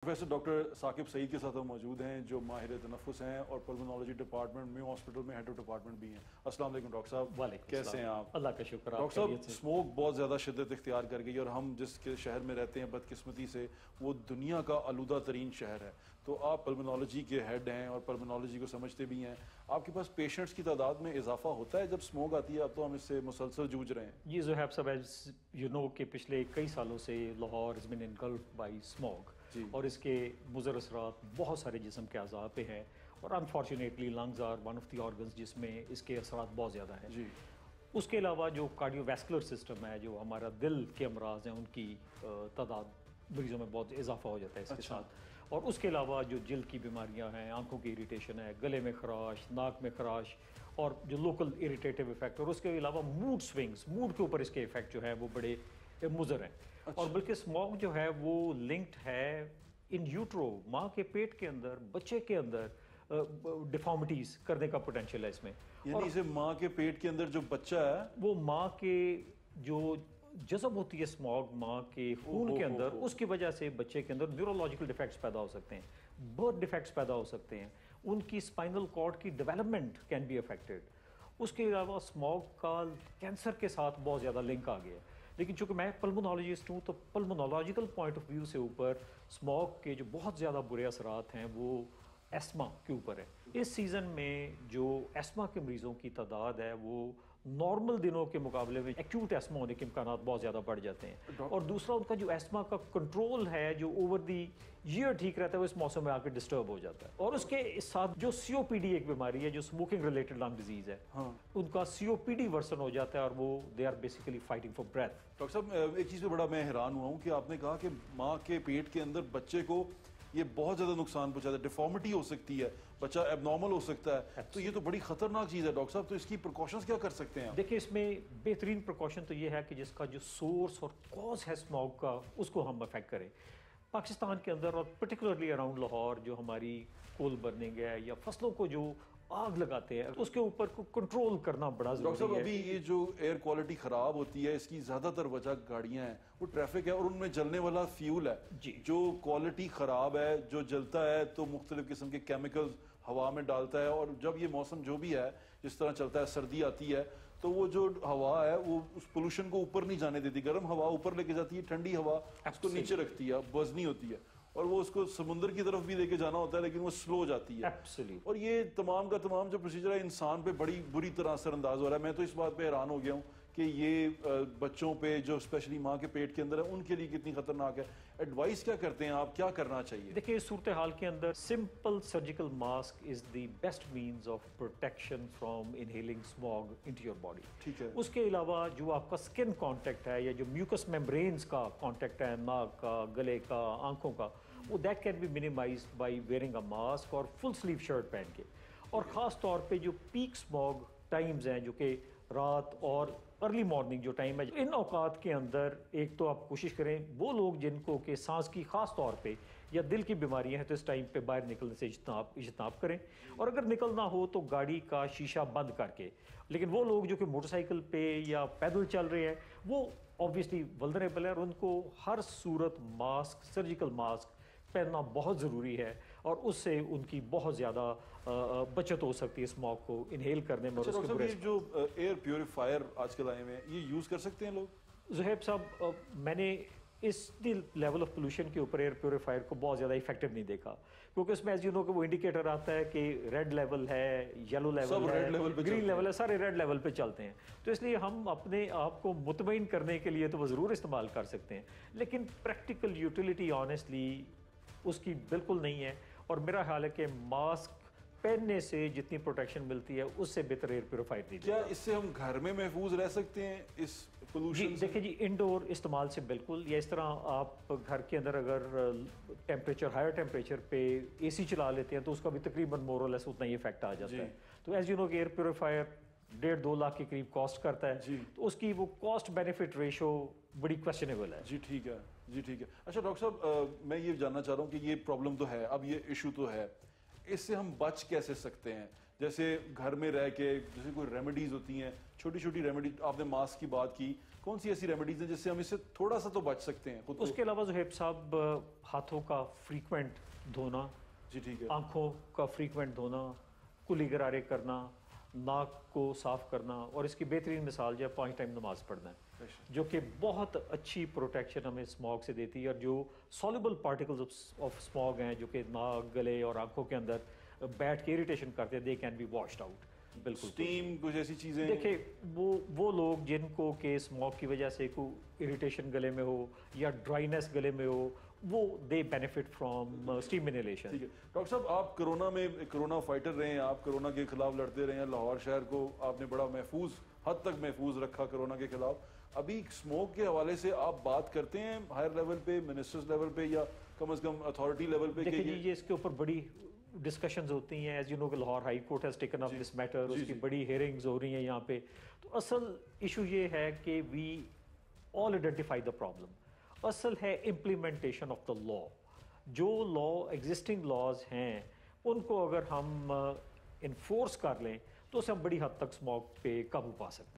Professor doctor Saqib Saeed के साथ हम मौजूद हैं जो माहिर तनफ़ुस हैं और पल्मोनोलॉजी डिपार्टमेंट में हॉस्पिटल में हेड ऑफ डिपार्टमेंट भी हैं। अस्सलाम वालेकुम डॉक्टर साहब, वालेकुम कैसे हैं आप? अल्लाह का शुक्र। डॉक्टर साहब, स्मोक बहुत ज़्यादा शिद्दत इख्तियार कर गई और हम जिस शहर में रहते हैं बदकिस्मती से वो दुनिया का आलूदा तरीन शहर है। तो आप पल्मोनोलॉजी के हेड हैं और पल्मोनोलॉजी को समझते भी हैं। आपके पास पेशेंट्स की तादाद में इजाफा होता है जब स्मोक आती है? अब तो हम इससे मुसलसल जूझ रहे हैं। ये ज़ुहैब साहब, एज यू नो कि पिछले कई सालों से Lahore is been engulfed by smoke और इसके मुज़र असरात बहुत सारे जिस्म के अज़ा पे हैं और unfortunately lungs are one of the organs जिसमें इसके असरात बहुत ज़्यादा हैं जी। उसके अलावा जो कार्डियोवैस्कुलर सिस्टम है, जो हमारा दिल के अमराज हैं, उनकी तादाद मरीज़ों में बहुत इजाफा हो जाता है इसके साथ। और उसके अलावा जो जल्द की बीमारियां हैं, आंखों की इरिटेशन है, गले में खराश, नाक में खराश और जो लोकल इरिटेटिव इफेक्ट, और उसके अलावा मूड स्विंग्स, मूड के ऊपर इसके इफेक्ट जो है वो बड़े मुज़र हैं। और बल्कि स्मोक जो है वो लिंक्ड है इन यूट्रो, माँ के पेट के अंदर, बच्चे के अंदर डिफॉर्मिटीज करने का पोटेंशियल है इसमें। यानी इसे माँ के पेट के अंदर जो बच्चा है वो माँ के जो जज़ब होती है स्मॉग माँ के खून के अंदर, उसकी वजह से बच्चे के अंदर न्यूरोलॉजिकल डिफेक्ट्स पैदा हो सकते हैं, बर्थ डिफेक्ट्स पैदा हो सकते हैं, उनकी स्पाइनल कॉर्ड की डेवलपमेंट कैन बी अफेक्टेड। उसके अलावा स्मॉग का कैंसर के साथ बहुत ज़्यादा लिंक आ गया है। लेकिन चूंकि मैं पल्मोनोलॉजिस्ट हूँ तो पल्मोनोलॉजिकल पॉइंट ऑफ व्यू से ऊपर स्मॉग के जो बहुत ज़्यादा बुरे असरात हैं वो एस्मा के ऊपर है। इस सीज़न में जो एस्मा के मरीज़ों की तादाद है वो नॉर्मल दिनों के मुकाबले में एक्यूट एस्मा होने के इम्कानात बहुत ज़्यादा बढ़ जाते हैं। और दूसरा, उनका जो एस्मा का कंट्रोल है जो ओवर दी ईयर ठीक रहता है वो इस मौसम में आकर डिस्टर्ब हो जाता है। और उसके साथ जो सीओपीडी एक बीमारी है जो स्मोकिंग रिलेटेड लंग डिजीज़ है, उनका सीओपीडी वर्सन हो जाता है और वो they are basically fighting for breath. Doctor साहब, एक चीज़ पे बड़ा मैं हैरान हुआ हूँ कि आपने कहा कि माँ के पेट के अंदर बच्चे को ये बहुत ज़्यादा नुकसान पहुंचाता है, डिफॉर्मिटी हो सकती है, बच्चा एबनॉर्मल हो सकता है। तो ये तो बड़ी खतरनाक चीज़ है डॉक्टर साहब, तो इसकी प्रिकॉशंस क्या कर सकते हैं? देखिए, इसमें बेहतरीन प्रिकॉशन तो ये है कि जिसका जो सोर्स और कॉज है स्मोक का उसको हम अफेक्ट करें। पाकिस्तान के अंदर और पर्टिकुलरली अराउंड लाहौर जो हमारी कोल बर्निंग है या फसलों को जो आग लगाते हैं उसके ऊपर को कंट्रोल करना बड़ा जरूरी है। डॉक्टर साहब, अभी ये जो एयर क्वालिटी खराब होती है इसकी ज्यादातर वजह गाड़ियां हैं, वो ट्रैफिक है और उनमें जलने वाला फ्यूल है जो क्वालिटी खराब है, जो जलता है तो मुख्तलिफ किस्म के केमिकल्स हवा में डालता है। और जब ये मौसम जो भी है जिस तरह चलता है, सर्दी आती है तो वो जो हवा है वो उस पोल्यूशन को ऊपर नहीं जाने देती, गर्म हवा ऊपर लेके जाती है, ठंडी हवा उसको नीचे रखती है, वजनी होती है और वो उसको समुद्र की तरफ भी लेके जाना होता है लेकिन वो स्लो जाती है। और ये तमाम का तमाम जो प्रोसीजर है इंसान पे बड़ी बुरी तरह असरअंदाज हो रहा है। मैं तो इस बात पे हैरान हो गया हूँ कि ये बच्चों पे जो स्पेशली माँ के पेट के अंदर है उनके लिए कितनी खतरनाक है। एडवाइस क्या करते हैं आप, क्या करना चाहिए? देखिए, इस सूरत हाल के अंदर simple surgical mask is the best means of protection from inhaling smog into your body. ठीक है। उसके अलावा जो आपका स्किन कांटेक्ट है या जो म्यूकस मेम्ब्रेन्स का कांटेक्ट है, नाक का, गले का, आंखों का, वो that can be minimised by wearing a mask और फुल स्लीव शर्ट पहन के। और ख़ास तौर पे जो पीक स्मॉग टाइम्स हैं जो कि रात और अर्ली मॉर्निंग जो टाइम है, इन औकात के अंदर एक तो आप कोशिश करें वो लोग जिनको कि सांस की खास तौर पे या दिल की बीमारियां हैं तो इस टाइम पे बाहर निकलने से इज्तनाब करें। और अगर निकलना हो तो गाड़ी का शीशा बंद करके। लेकिन वो लोग जो कि मोटरसाइकिल पे या पैदल चल रहे हैं वो ऑब्वियसली वल्नरेबल है और उनको हर सूरत मास्क, सर्जिकल मास्क पहनना बहुत ज़रूरी है और उससे उनकी बहुत ज़्यादा बचत हो सकती है स्मॉग को इनहेल करने में। अच्छा, ये जो एयर प्योरीफायर आजकल आए हुए हैं ये यूज़ कर सकते हैं लोग? ज़ुहैब साहब, मैंने इस लेवल ऑफ पोल्यूशन के ऊपर एयर प्योरीफायर को बहुत ज़्यादा इफेक्टिव नहीं देखा क्योंकि उसमें एज यू नो कि वो इंडिकेटर आता है कि रेड लेवल है, येलो लेवल है, ग्रीन लेवल है, सारे रेड लेवल पे चलते हैं। तो इसलिए हम अपने आप को मुतमईन करने के लिए तो वो ज़रूर इस्तेमाल कर सकते हैं लेकिन प्रैक्टिकल यूटिलिटी ऑनेस्टली उसकी बिल्कुल नहीं है। और मेरा ख्याल है कि मास्क पहनने से जितनी प्रोटेक्शन मिलती है उससे बेहतर एयर प्योरीफायर नहीं। क्या इससे हम घर में महफूज रह सकते हैं इस पोल्यूशन से? देखिए जी, इंडोर इस्तेमाल से बिल्कुल, या इस तरह आप घर के अंदर अगर टेम्परेचर हायर टेम्परेचर पे एसी चला लेते हैं तो उसका भी तकरीबन मोर और लेस उतना ही इफेक्ट आ जाता है। तो एज यू नो कि एयर प्योरीफायर 1.5-2 लाख के करीब कॉस्ट करता है तो उसकी वो कॉस्ट बेनिफिट रेशो बड़ी क्वेश्चनेबल है। जी ठीक है, जी ठीक है। अच्छा डॉक्टर साहब, मैं ये जानना चाह रहा हूँ कि ये प्रॉब्लम तो है, अब ये इशू तो है, इससे हम बच कैसे सकते हैं? जैसे घर में रह के जैसे कोई रेमेडीज होती हैं, छोटी छोटी रेमेडी, आपने मास्क की बात की, कौन सी ऐसी रेमेडीज हैं जिससे हम इससे थोड़ा सा तो बच सकते हैं खुद को? उसके अलावा ज़ुहैब साहब, हाथों का फ्रीक्वेंट धोना, जी ठीक है। आंखों का फ्रीक्वेंट धोना, कुली गरारे करना, नाक को साफ करना, और इसकी बेहतरीन मिसाल जो है 5 टाइम नमाज पढ़ना है, जो कि बहुत अच्छी प्रोटेक्शन हमें स्मॉग से देती है। और जो सॉल्युबल पार्टिकल्स ऑफ स्मॉग हैं जो कि नाक, गले और आंखों के अंदर बैठ के इरिटेशन करते हैं, they can be washed out. बिल्कुल स्टीम कुछ ऐसी चीजें देखिए, वो लोग जिनको के स्मॉग की वजह से कोई इरिटेशन गले में हो या ड्राइनेस गले में हो, वो दे बेनिफिट फ्रॉम स्टीम इनहेलेशन। ठीक है। डॉक्टर साहब, आप कोरोना फाइटर रहे हैं, आप कोरोना के खिलाफ लड़ते रहे हैं, लाहौर शहर को आपने बड़ा महफूज हद तक महफूज रखा कोरोना के खिलाफ। अभी स्मोक के हवाले से आप बात करते हैं हायर लेवल पे, मिनिस्टर्स लेवल पे, या कम से कम अथॉरिटी लेवल पे? देखिए जी, ये इसके ऊपर बड़ी डिस्कशंस होती हैं। As you know, Lahore High Court has taken up this matter, उसकी बड़ी हियरिंग्स हो रही हैं यहाँ पे। तो असल इशू ये है कि we all identify the problem. असल है इम्प्लीमेंटेशन ऑफ द लॉ। जो लॉ, एग्जिस्टिंग लॉज हैं, उनको अगर हम इन्फोर्स कर लें तो उससे हम बड़ी हद तक स्मॉग पे काबू पा सकते हैं।